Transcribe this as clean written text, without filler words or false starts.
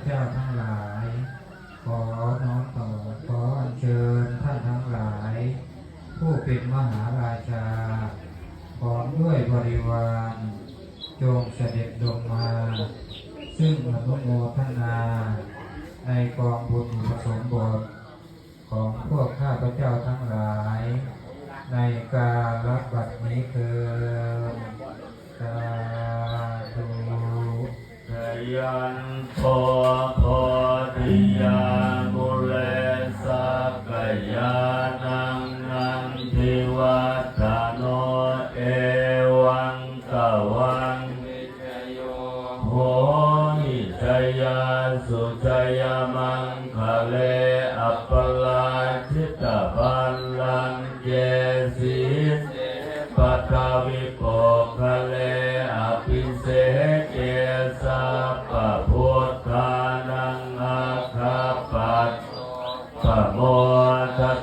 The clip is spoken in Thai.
เจ้าทั้งหลายขอน้อมต่อขออัญเชิญท่านทั้งหลายผู้เป็นมหาราชาพร้อมด้วยบริวารจงเสด็จลงมาซึ่งอนุโมทนาในกองบุญอุปสมบทของพวกข้าพเจ้าทั้งหลายในกาลบัดนี้เถิดสาธุยันโทโพธิยามุเลสักยานังนันทิวัฒโนเอวังกวังโหหิชยาสุชยมังคะเลอัปปลาชิตพันลังเยสิปัทวิโภคะเลอภิเศษเกสัพพะพุทธานังอาคาปัสสะโมทัส